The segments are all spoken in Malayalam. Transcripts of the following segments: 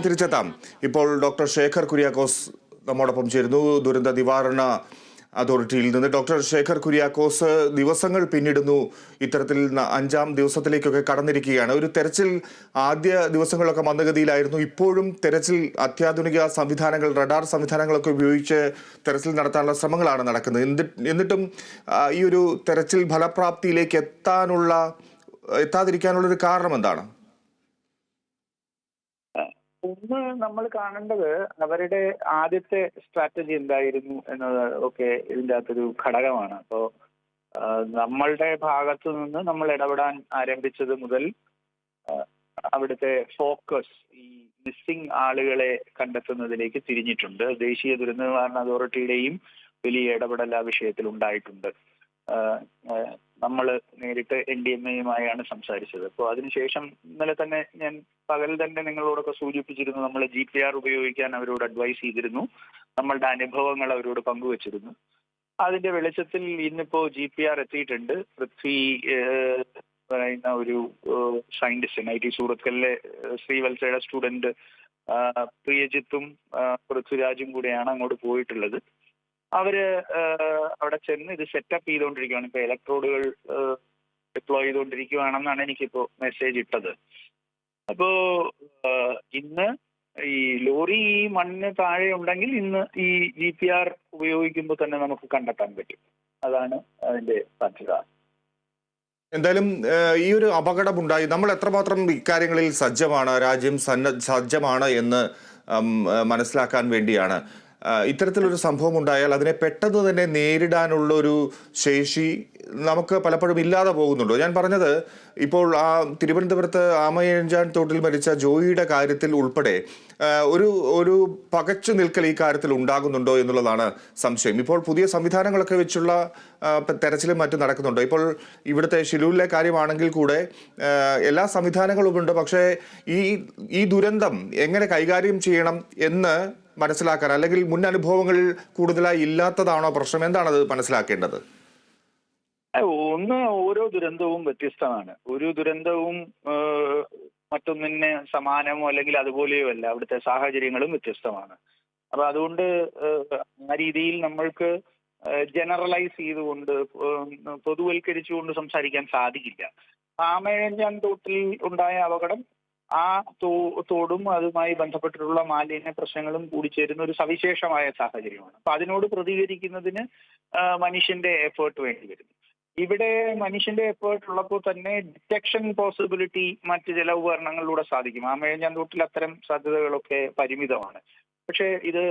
തിരിച്ചെത്താം. ഇപ്പോൾ ഡോക്ടർ ശേഖർ കുര്യാക്കോസ് നമ്മോടൊപ്പം ചേരുന്നു, ദുരന്ത നിവാരണ അതോറിറ്റിയിൽ നിന്ന്. ഡോക്ടർ ശേഖർ കുര്യാക്കോസ്, ദിവസങ്ങൾ പിന്നിടുന്നു, ഇത്തരത്തിൽ 5-ാം ദിവസത്തിലേക്കൊക്കെ കടന്നിരിക്കുകയാണ്. ഒരു തെരച്ചിൽ ആദ്യ ദിവസങ്ങളൊക്കെ മന്ദഗതിയിലായിരുന്നു. ഇപ്പോഴും തെരച്ചിൽ അത്യാധുനിക സംവിധാനങ്ങൾ, റഡാർ സംവിധാനങ്ങളൊക്കെ ഉപയോഗിച്ച് തെരച്ചിൽ നടത്താനുള്ള ശ്രമങ്ങളാണ് നടക്കുന്നത്. എന്നിട്ടും ഈ ഒരു തെരച്ചിൽ ഫലപ്രാപ്തിയിലേക്ക് എത്താതിരിക്കാനുള്ള ഒരു കാരണം എന്താണ്? ഒന്ന് നമ്മൾ കാണേണ്ടത് അവരുടെ ആദ്യത്തെ സ്ട്രാറ്റജി എന്തായിരുന്നു എന്നത് ഒക്കെ ഇതിൻ്റെ അകത്തൊരു ഘടകമാണ്. അപ്പോൾ നമ്മളുടെ ഭാഗത്തു നിന്ന് നമ്മൾ ഇടപെടാൻ ആരംഭിച്ചത് മുതൽ അവിടുത്തെ ഫോക്കസ് ഈ മിസ്സിംഗ് ആളുകളെ കണ്ടെത്തുന്നതിലേക്ക് തിരിഞ്ഞിട്ടുണ്ട്. ദേശീയ ദുരന്ത നിവാരണ അതോറിറ്റിയുടെയും വലിയ ഇടപെടൽ ആ വിഷയത്തിൽ ഉണ്ടായിട്ടുണ്ട്. നമ്മൾ നേരിട്ട് NDMA-യുമായാണ് സംസാരിച്ചത്. അപ്പോൾ അതിനുശേഷം ഇന്നലെ തന്നെ ഞാൻ പകൽ തന്നെ നിങ്ങളോടൊക്കെ സൂചിപ്പിച്ചിരുന്നു, നമ്മൾ GPR ഉപയോഗിക്കാൻ അവരോട് അഡ്വൈസ് ചെയ്തിരുന്നു, നമ്മളുടെ അനുഭവങ്ങൾ അവരോട് പങ്കുവച്ചിരുന്നു. അതിന്റെ വെളിച്ചത്തിൽ ഇന്നിപ്പോ GPR എത്തിയിട്ടുണ്ട്. പൃഥ്വി പറയുന്ന ഒരു സയന്റിസ്റ്റ് IIT സൂറത്കലിലെ ശ്രീവത്സയുടെ സ്റ്റുഡന്റ് പ്രിയജിത്തും പൃഥ്വിരാജും കൂടെയാണ് അങ്ങോട്ട് പോയിട്ടുള്ളത്. അവര് അവിടെ ചെന്ന് ഇത് സെറ്റപ്പ് ചെയ്തുകൊണ്ടിരിക്കുകയാണ്. ഇപ്പൊ ഇലക്ട്രോഡുകൾ ഡിപ്ലോയ് ചെയ്തുകൊണ്ടിരിക്കുകയാണെന്നാണ് എനിക്കിപ്പോ മെസ്സേജ് ഇട്ടത്. അപ്പോ ഇന്ന് ഈ ലോറി ഈ മണ്ണിന് താഴെ ഉണ്ടെങ്കിൽ ഇന്ന് ഈ GPR ഉപയോഗിക്കുമ്പോൾ തന്നെ നമുക്ക് കണ്ടെത്താൻ പറ്റും. അതാണ് അതിന്റെ സാധ്യത. എന്തായാലും ഈ ഒരു അപകടമുണ്ടായി, നമ്മൾ എത്രമാത്രം ഇക്കാര്യങ്ങളിൽ സജ്ജമാണ്, രാജ്യം സജ്ജമാണ് എന്ന് മനസ്സിലാക്കാൻ വേണ്ടിയാണ്. ഇത്തരത്തിലൊരു സംഭവം ഉണ്ടായാൽ അതിനെ പെട്ടെന്ന് തന്നെ നേരിടാനുള്ള ഒരു ശേഷി നമുക്ക് പലപ്പോഴും ഇല്ലാതെ പോകുന്നുണ്ടോ? ഞാൻ പറഞ്ഞത്, ഇപ്പോൾ ആ തിരുവനന്തപുരത്ത് ആമയഞ്ചാൻ തോട്ടിൽ മരിച്ച ജോയിയുടെ കാര്യത്തിൽ ഉൾപ്പെടെ ഒരു പകച്ചു നിൽക്കൽ ഈ കാര്യത്തിൽ ഉണ്ടാകുന്നുണ്ടോ എന്നുള്ളതാണ് സംശയം. ഇപ്പോൾ പുതിയ സംവിധാനങ്ങളൊക്കെ വെച്ചുള്ള തെരച്ചിലും മറ്റും നടക്കുന്നുണ്ട്. ഇപ്പോൾ ഇവിടുത്തെ ഷിലൂരിലെ കാര്യമാണെങ്കിൽ കൂടെ എല്ലാ സംവിധാനങ്ങളുമുണ്ട്. പക്ഷേ ഈ ദുരന്തം എങ്ങനെ കൈകാര്യം ചെയ്യണം എന്ന് മനസ്സിലാക്കാൻ, അല്ലെങ്കിൽ മുൻ അനുഭവങ്ങൾ കൂടുതലായി ഇല്ലാത്തതാണോ പ്രശ്നം? എന്താണത് മനസ്സിലാക്കേണ്ടത്? ഒന്ന്, ഓരോ ദുരന്തവും വ്യത്യസ്തമാണ്. ഒരു ദുരന്തവും മറ്റൊന്നിന് സമാനമോ അല്ലെങ്കിൽ അതുപോലെയോ അല്ല. അവിടുത്തെ സാഹചര്യങ്ങളും വ്യത്യസ്തമാണ്. അപ്പൊ അതുകൊണ്ട് ആ രീതിയിൽ നമ്മൾക്ക് ജനറലൈസ് ചെയ്തുകൊണ്ട് പൊതുവൽക്കരിച്ചുകൊണ്ട് സംസാരിക്കാൻ സാധിക്കില്ല. ആമയഞ്ചാൻ തോട്ടിൽ ഉണ്ടായ അപകടം ആ തോടും അതുമായി ബന്ധപ്പെട്ടിട്ടുള്ള മാലിന്യ പ്രശ്നങ്ങളും കൂടിച്ചേരുന്ന ഒരു സവിശേഷമായ സാഹചര്യമാണ്. അപ്പൊ അതിനോട് പ്രതികരിക്കുന്നതിന് മനുഷ്യന്റെ എഫേർട്ട് വേണ്ടി വരുന്നു. ഇവിടെ മനുഷ്യന്റെ എഫേർട്ട് ഉള്ളപ്പോൾ തന്നെ ഡിറ്റക്ഷൻ പോസിബിലിറ്റി മറ്റ് ചില ഉപകരണങ്ങളിലൂടെ സാധിക്കും. ആമയഞ്ചാൻ തോട്ടിൽ അത്തരം സാധ്യതകളൊക്കെ പരിമിതമാണ്. പക്ഷേ ഇത്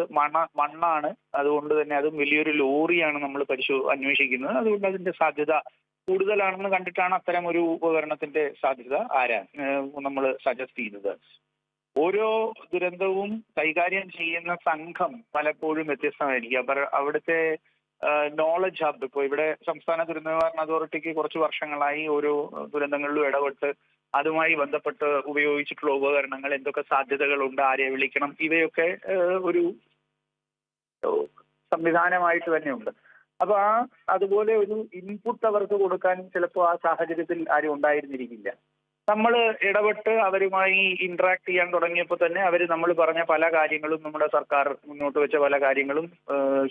മണ്ണാണ്, അതുകൊണ്ട് തന്നെ അതും വലിയൊരു ലോറിയാണ് നമ്മൾ അന്വേഷിക്കുന്നത്. അതുകൊണ്ട് അതിന്റെ സാധ്യത കൂടുതലാണെന്ന് കണ്ടിട്ടാണ് അത്തരം ഒരു ഉപകരണത്തിന്റെ സാധ്യത നമ്മൾ സജസ്റ്റ് ചെയ്യുന്നത്. ഓരോ ദുരന്തവും കൈകാര്യം ചെയ്യുന്ന സംഘം പലപ്പോഴും വ്യത്യസ്തമായിരിക്കും. അപ്പൊ അവിടുത്തെ നോളജ് ഹബ്, ഇപ്പോൾ ഇവിടെ സംസ്ഥാന ദുരന്ത നിവാരണ അതോറിറ്റിക്ക് കുറച്ച് വർഷങ്ങളായി ഓരോ ദുരന്തങ്ങളിലും ഇടപെട്ട് അതുമായി ബന്ധപ്പെട്ട് ഉപയോഗിച്ചിട്ടുള്ള ഉപകരണങ്ങൾ, എന്തൊക്കെ സാധ്യതകളുണ്ട്, ആരെ വിളിക്കണം, ഇവയൊക്കെ ഒരു സംവിധാനമായിട്ട് തന്നെയുണ്ട്. അപ്പൊ അതുപോലെ ഒരു ഇൻപുട്ട് അവർക്ക് കൊടുക്കാൻ ചിലപ്പോൾ ആ സാഹചര്യത്തിൽ ആരും ഉണ്ടായിരുന്നിരിക്കില്ല. നമ്മൾ ഇടപെട്ട് അവരുമായി ഇന്ററാക്ട് ചെയ്യാൻ തുടങ്ങിയപ്പോൾ തന്നെ അവർ നമ്മൾ പറഞ്ഞ പല കാര്യങ്ങളും, നമ്മുടെ സർക്കാർ മുന്നോട്ട് വെച്ച പല കാര്യങ്ങളും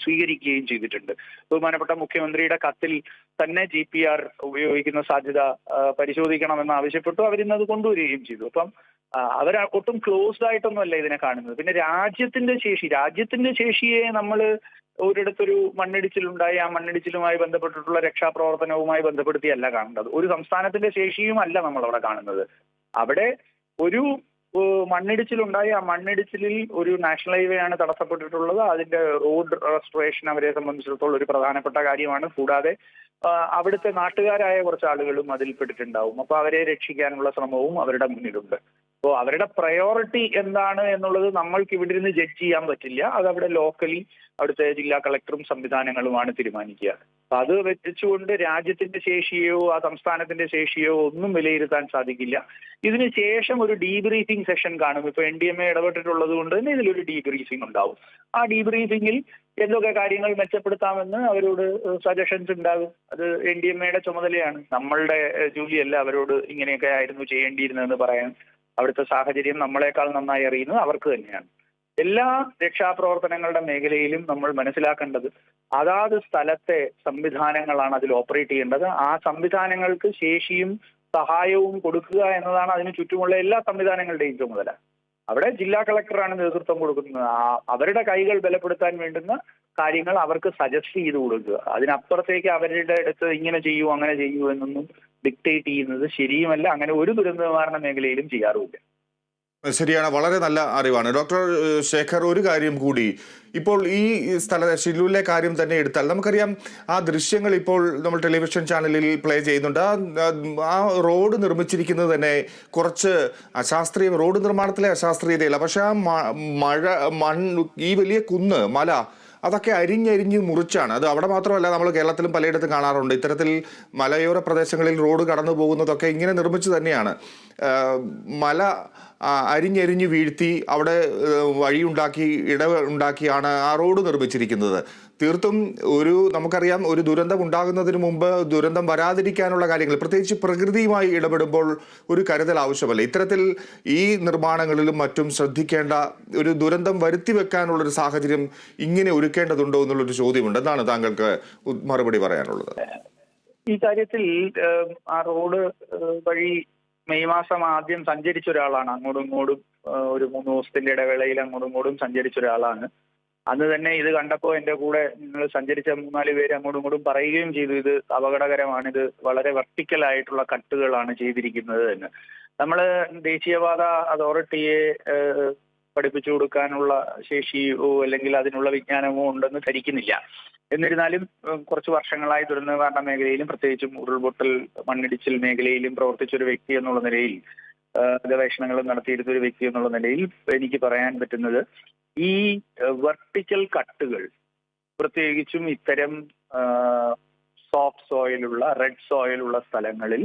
സ്വീകരിക്കുകയും ചെയ്തിട്ടുണ്ട്. ബഹുമാനപ്പെട്ട മുഖ്യമന്ത്രിയുടെ കത്തിൽ തന്നെ GPR ഉപയോഗിക്കുന്ന സാധ്യത പരിശോധിക്കണമെന്ന് ആവശ്യപ്പെട്ടു. അവരിന്നത് കൊണ്ടുവരികയും ചെയ്തു. അപ്പം അവർ ഒട്ടും ക്ലോസ്ഡ് ആയിട്ടൊന്നുമല്ല ഇതിനെ കാണുന്നത്. പിന്നെ രാജ്യത്തിന്റെ ശേഷിയെ നമ്മൾ ഒരിടത്തൊരു മണ്ണിടിച്ചിലുണ്ടായി ആ മണ്ണിടിച്ചിലുമായി ബന്ധപ്പെട്ടിട്ടുള്ള രക്ഷാപ്രവർത്തനവുമായി ബന്ധപ്പെടുത്തിയല്ല കാണേണ്ടത്. ഒരു സംസ്ഥാനത്തിന്റെ ശേഷിയും അല്ല നമ്മൾ അവിടെ കാണുന്നത്. അവിടെ ഒരു മണ്ണിടിച്ചിലുണ്ടായി, ആ മണ്ണിടിച്ചിലിൽ ഒരു നാഷണൽ ഹൈവേ ആണ് തടസ്സപ്പെട്ടിട്ടുള്ളത്. അതിന്റെ റോഡ് റെസ്റ്റോറേഷൻ അവരെ സംബന്ധിച്ചിടത്തോളം ഒരു പ്രധാനപ്പെട്ട കാര്യമാണ്. കൂടാതെ അവിടുത്തെ നാട്ടുകാരായ കുറച്ച് ആളുകളും അതിൽപ്പെട്ടിട്ടുണ്ടാവും. അപ്പൊ അവരെ രക്ഷിക്കാനുള്ള ശ്രമവും അവരുടെ മുന്നിലുണ്ട്. അപ്പോൾ അവരുടെ പ്രയോറിറ്റി എന്താണ് എന്നുള്ളത് നമ്മൾക്ക് ഇവിടെ ഇരുന്ന് ജഡ്ജ് ചെയ്യാൻ പറ്റില്ല. അത് അവിടെ ലോക്കലി അവിടുത്തെ ജില്ലാ കളക്ടറും സംവിധാനങ്ങളുമാണ് തീരുമാനിക്കുക. അപ്പൊ അത് വെച്ചുകൊണ്ട് രാജ്യത്തിന്റെ ശേഷിയോ ആ സംസ്ഥാനത്തിന്റെ ശേഷിയോ ഒന്നും വിലയിരുത്താൻ സാധിക്കില്ല. ഇതിന് ശേഷം ഒരു ഡീബ്രീഫിംഗ് സെഷൻ കാണും. ഇപ്പൊ NDMA ഇടപെട്ടിട്ടുള്ളത് കൊണ്ട് തന്നെ ഇതിലൊരു ഡീബ്രീഫിംഗ് ഉണ്ടാവും. ആ ഡീബ്രീഫിംഗിൽ എന്തൊക്കെ കാര്യങ്ങൾ മെച്ചപ്പെടുത്താമെന്ന് അവരോട് സജഷൻസ് ഉണ്ടാകും. അത് NDMA യുടെ ചുമതലയാണ്. നമ്മളുടെ ജോലിയല്ല അവരോട് ഇങ്ങനെയൊക്കെ ആയിരുന്നു ചെയ്യേണ്ടിയിരുന്നതെന്ന് പറയാൻ. അവിടുത്തെ സാഹചര്യം നമ്മളെക്കാൾ നന്നായി അറിയുന്നത് അവർക്ക് തന്നെയാണ്. എല്ലാ രക്ഷാപ്രവർത്തനങ്ങളുടെ മേഖലയിലും നമ്മൾ മനസ്സിലാക്കേണ്ടത് അതാത് സ്ഥലത്തെ സംവിധാനങ്ങളാണ് അതിൽ ഓപ്പറേറ്റ് ചെയ്യേണ്ടത്. ആ സംവിധാനങ്ങൾക്ക് ശേഷിയും സഹായവും കൊടുക്കുക എന്നതാണ് അതിന് ചുറ്റുമുള്ള എല്ലാ സംവിധാനങ്ങളുടെയും ചുമതല. അവിടെ ജില്ലാ കളക്ടറാണ് നേതൃത്വം കൊടുക്കുന്നത്. അവരുടെ കൈകൾ ബലപ്പെടുത്താൻ വേണ്ടുന്ന കാര്യങ്ങൾ അവർക്ക് സജസ്റ്റ് ചെയ്ത് കൊടുക്കുക. അതിനപ്പുറത്തേക്ക് അവരുടെ അടുത്ത് ഇങ്ങനെ ചെയ്യൂ അങ്ങനെ ചെയ്യൂ എന്നൊന്നും ഡിക്റ്റേറ്റ് ചെയ്യുന്നത് ശരിയുമല്ല. അങ്ങനെ ഒരു ദുരന്ത നിവാരണ മേഖലയിലും ചെയ്യാറുമില്ല. ശരിയാണ്, വളരെ നല്ല അറിവാണ്. ഡോക്ടർ ശേഖർ, ഒരു കാര്യം കൂടി, ഇപ്പോൾ ഈ ഷില്ലൂരിലെ കാര്യം തന്നെ എടുത്താൽ നമുക്കറിയാം, ആ ദൃശ്യങ്ങൾ ഇപ്പോൾ നമ്മൾ ടെലിവിഷൻ ചാനലിൽ പ്ലേ ചെയ്യുന്നുണ്ട്. ആ റോഡ് നിർമ്മിച്ചിരിക്കുന്നത് തന്നെ കുറച്ച് റോഡ് നിർമ്മാണത്തിലെ അശാസ്ത്രീയതയില്ല. പക്ഷെ ആ ഈ വലിയ കുന്ന് മല അതൊക്കെ അരിഞ്ഞരിഞ്ഞ് മുറിച്ചാണ്. അത് അവിടെ മാത്രമല്ല, നമ്മൾ കേരളത്തിലും പലയിടത്തും കാണാറുണ്ട്. ഇത്തരത്തിൽ മലയോര പ്രദേശങ്ങളിൽ റോഡ് കടന്നു പോകുന്നതൊക്കെ ഇങ്ങനെ നിർമ്മിച്ചു തന്നെയാണ്. മല അരിഞ്ഞരിഞ്ഞ് വീഴ്ത്തി അവിടെ വഴിയുണ്ടാക്കി ഉണ്ടാക്കിയാണ് ആ റോഡ് നിർമ്മിച്ചിരിക്കുന്നത്. തീർത്തും നമുക്കറിയാം, ഒരു ദുരന്തം ഉണ്ടാകുന്നതിന് മുമ്പ് ദുരന്തം വരാതിരിക്കാനുള്ള കാര്യങ്ങൾ, പ്രത്യേകിച്ച് പ്രകൃതിയുമായി ഇടപെടുമ്പോൾ ഒരു കരുതൽ ആവശ്യമല്ല. ഇത്തരത്തിൽ ഈ നിർമ്മാണങ്ങളിലും മറ്റും ശ്രദ്ധിക്കേണ്ട, ഒരു ദുരന്തം വരുത്തി വെക്കാനുള്ളൊരു സാഹചര്യം ഇങ്ങനെ ഒരുക്കേണ്ടതുണ്ടോ എന്നുള്ളൊരു ചോദ്യമുണ്ട്. എന്താണ് താങ്കൾക്ക് മറുപടി പറയാനുള്ളത്? ഈ കാര്യത്തിൽ ആ റോഡ് വഴി മെയ് മാസം ആദ്യം സഞ്ചരിച്ച ഒരാളാണ്. അങ്ങോട്ടും ഇങ്ങോട്ടും ഒരു 3 ദിവസത്തിന്റെ ഇടവേളയിൽ അങ്ങോട്ടും ഇങ്ങോട്ടും സഞ്ചരിച്ച ഒരാളാണ്. അന്ന് തന്നെ ഇത് കണ്ടപ്പോൾ എൻ്റെ കൂടെ നിങ്ങൾ സഞ്ചരിച്ച 3-4 പേര് അങ്ങോട്ടും ഇങ്ങോട്ടും പറയുകയും ചെയ്തു, ഇത് അപകടകരമാണ്, ഇത് വളരെ വെർട്ടിക്കലായിട്ടുള്ള കട്ടുകളാണ് ചെയ്തിരിക്കുന്നത് എന്ന്. നമ്മൾ ദേശീയപാത അതോറിറ്റിയെ പഠിപ്പിച്ചു കൊടുക്കാനുള്ള ശേഷിയോ അല്ലെങ്കിൽ അതിനുള്ള വിജ്ഞാനമോ ഉണ്ടെന്ന് ധരിക്കുന്നില്ല. എന്നിരുന്നാലും കുറച്ച് വർഷങ്ങളായി ദുരന്ത നിവാരണ മേഖലയിലും പ്രത്യേകിച്ചും ഉരുൾപൊട്ടൽ മണ്ണിടിച്ചിൽ മേഖലയിലും പ്രവർത്തിച്ച ഒരു വ്യക്തി എന്നുള്ള നിലയിൽ, ഗവേഷണങ്ങളും നടത്തിയിരുന്ന ഒരു വ്യക്തി എന്നുള്ള നിലയിൽ എനിക്ക് പറയാൻ പറ്റുന്നത്, ഈ വെർട്ടിക്കൽ കട്ടുകൾ പ്രത്യേകിച്ചും ഇത്തരം സോഫ്റ്റ് സോയിലുള്ള റെഡ് സോയിലുള്ള സ്ഥലങ്ങളിൽ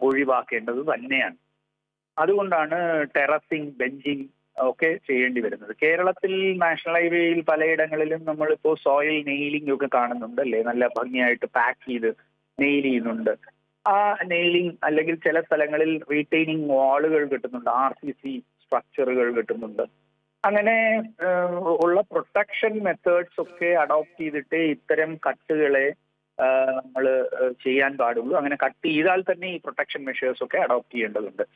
ഒഴിവാക്കേണ്ടത് തന്നെയാണ്. അതുകൊണ്ടാണ് ടെറസിംഗ്, ബെഞ്ചിങ് ഒക്കെ ചെയ്യേണ്ടി വരുന്നത്. കേരളത്തിൽ നാഷണൽ ഹൈവേയിൽ പലയിടങ്ങളിലും നമ്മളിപ്പോൾ സോയിൽ നെയിലിംഗ് ഒക്കെ കാണുന്നുണ്ട് അല്ലേ, നല്ല ഭംഗിയായിട്ട് പാക്ക് ചെയ്ത് നെയിൽ ചെയ്യുന്നുണ്ട്. ആ നെയിലിംഗ് അല്ലെങ്കിൽ ചില സ്ഥലങ്ങളിൽ റീറ്റെയിനിങ് വാളുകൾ കിട്ടുന്നുണ്ട്, RCC സ്ട്രക്ചറുകൾ കിട്ടുന്നുണ്ട്. അങ്ങനെ ഉള്ള പ്രൊട്ടക്ഷൻ മെത്തേഡ്സ് ഒക്കെ അഡോപ്റ്റ് ചെയ്തിട്ട് ഇത്തരം കട്ടുകളെ നമ്മൾ ചെയ്യാൻ പാടുള്ളൂ. അങ്ങനെ കട്ട് ചെയ്താൽ തന്നെ ഈ പ്രൊട്ടക്ഷൻ മെഷേഴ്സ് ഒക്കെ അഡോപ്റ്റ് ചെയ്യേണ്ടതുണ്ട്.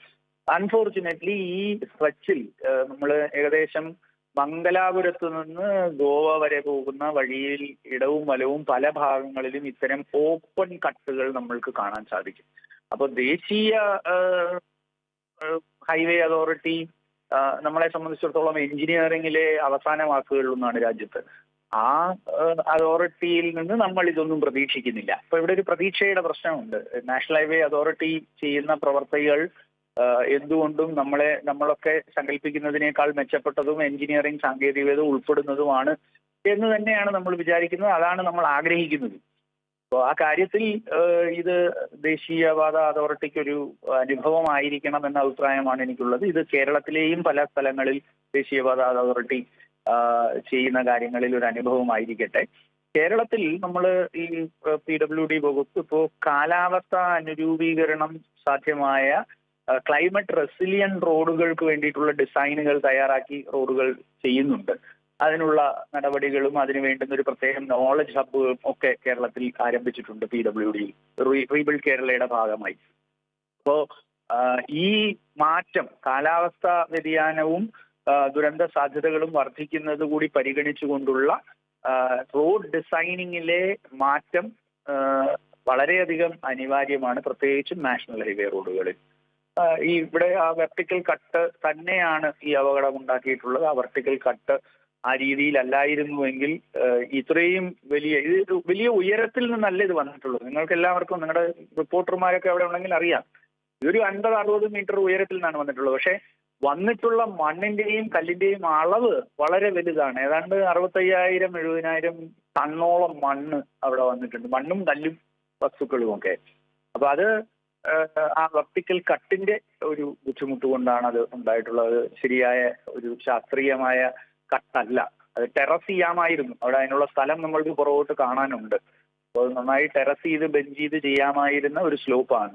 അൺഫോർച്ചുനേറ്റ്ലി ഈ സ്ട്രെച്ചിൽ നമ്മൾ ഏകദേശം മംഗലാപുരത്ത് നിന്ന് ഗോവ വരെ പോകുന്ന വഴിയിൽ ഇടവും വലവും പല ഭാഗങ്ങളിലും ഇത്തരം ഓപ്പൺ കട്ടുകൾ നമ്മൾക്ക് കാണാൻ സാധിക്കും. അപ്പോൾ ദേശീയ ഹൈവേ അതോറിറ്റി നമ്മളെ സംബന്ധിച്ചിടത്തോളം എഞ്ചിനീയറിംഗിലെ അവസാന വാക്കുകളിലൊന്നാണ് രാജ്യത്ത്. ആ അതോറിറ്റിയിൽ നിന്ന് നമ്മൾ ഇതൊന്നും പ്രതീക്ഷിക്കുന്നില്ല. അപ്പൊ ഇവിടെ ഒരു പ്രതീക്ഷയുടെ പ്രശ്നമുണ്ട്. നാഷണൽ ഹൈവേ അതോറിറ്റി ചെയ്യുന്ന പ്രവർത്തികൾ എന്തുകൊണ്ടും നമ്മളൊക്കെ സങ്കല്പിക്കുന്നതിനേക്കാൾ മെച്ചപ്പെട്ടതും എഞ്ചിനീയറിംഗ് സാങ്കേതികത ഉൾപ്പെടുന്നതുമാണ് എന്ന് തന്നെയാണ് നമ്മൾ വിചാരിക്കുന്നത്. അതാണ് നമ്മൾ ആഗ്രഹിക്കുന്നത്. അപ്പോൾ ആ കാര്യത്തിൽ ഇത് ദേശീയപാത അതോറിറ്റിക്ക് ഒരു അനുഭവമായിരിക്കണം എന്ന അഭിപ്രായമാണ് എനിക്കുള്ളത്. ഇത് കേരളത്തിലെയും പല സ്ഥലങ്ങളിൽ ദേശീയപാത അതോറിറ്റി ചെയ്യുന്ന കാര്യങ്ങളിൽ ഒരു അനുഭവമായിരിക്കട്ടെ. കേരളത്തിൽ നമ്മൾ ഈ PWD വകുപ്പ് ഇപ്പോൾ കാലാവസ്ഥ അനുരൂപീകരണം സാധ്യമായ ക്ലൈമറ്റ് റെസിലിയന്റ് റോഡുകൾക്ക് വേണ്ടിയിട്ടുള്ള ഡിസൈനുകൾ തയ്യാറാക്കി റോഡുകൾ ചെയ്യുന്നുണ്ട്. അതിനുള്ള നടപടികളും അതിനു വേണ്ടുന്ന ഒരു പ്രത്യേകം നോളജ് ഹബ്ബുകളും ഒക്കെ കേരളത്തിൽ ആരംഭിച്ചിട്ടുണ്ട് PWD റീബിൽഡ് കേരളയുടെ ഭാഗമായി. അപ്പോൾ ഈ മാറ്റം, കാലാവസ്ഥാ വ്യതിയാനവും ദുരന്ത സാധ്യതകളും വർദ്ധിക്കുന്നത് കൂടി പരിഗണിച്ചുകൊണ്ടുള്ള റോഡ് ഡിസൈനിങ്ങിലെ മാറ്റം വളരെയധികം അനിവാര്യമാണ്, പ്രത്യേകിച്ചും നാഷണൽ ഹൈവേ റോഡുകളിൽ. ഇവിടെ ആ വെർട്ടിക്കൽ കട്ട് തന്നെയാണ് ഈ അപകടം ഉണ്ടാക്കിയിട്ടുള്ളത്. ആ വെർട്ടിക്കൽ കട്ട് ആ രീതിയിലല്ലായിരുന്നുവെങ്കിൽ ഇത്രയും വലിയ ഉയരത്തിൽ നിന്നല്ല ഇത് വന്നിട്ടുള്ളത്. നിങ്ങൾക്ക് എല്ലാവർക്കും, നിങ്ങളുടെ റിപ്പോർട്ടർമാരൊക്കെ അവിടെ ഉണ്ടെങ്കിൽ അറിയാം, ഇതൊരു 50-60 മീറ്റർ ഉയരത്തിൽ നിന്നാണ് വന്നിട്ടുള്ളത്. പക്ഷെ വന്നിട്ടുള്ള മണ്ണിന്റെയും കല്ലിന്റെയും അളവ് വളരെ വലുതാണ്. ഏതാണ്ട് 65,000-70,000 ടണ്ണോളം മണ്ണ് അവിടെ വന്നിട്ടുണ്ട്, മണ്ണും കല്ലും വസ്തുക്കളും ഒക്കെ. അപ്പൊ അത് ആ വെർട്ടിക്കൽ കട്ടിന്റെ ഒരു ബുദ്ധിമുട്ട് കൊണ്ടാണ് അത് ഉണ്ടായിട്ടുള്ളത്. ശരിയായ ഒരു ശാസ്ത്രീയമായ കട്ടല്ല. അത് ടെറസ് ചെയ്യാമായിരുന്നു. അവിടെ അതിനുള്ള സ്ഥലം നമ്മൾക്ക് പുറകോട്ട് കാണാനുണ്ട്. അപ്പോൾ നന്നായി ടെറസ് ചെയ്ത് ബെഞ്ച് ചെയ്ത് ചെയ്യാമായിരുന്ന ഒരു സ്ലോപ്പാണ്.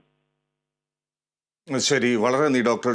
ശരി, വളരെ നന്ദി ഡോക്ടർ.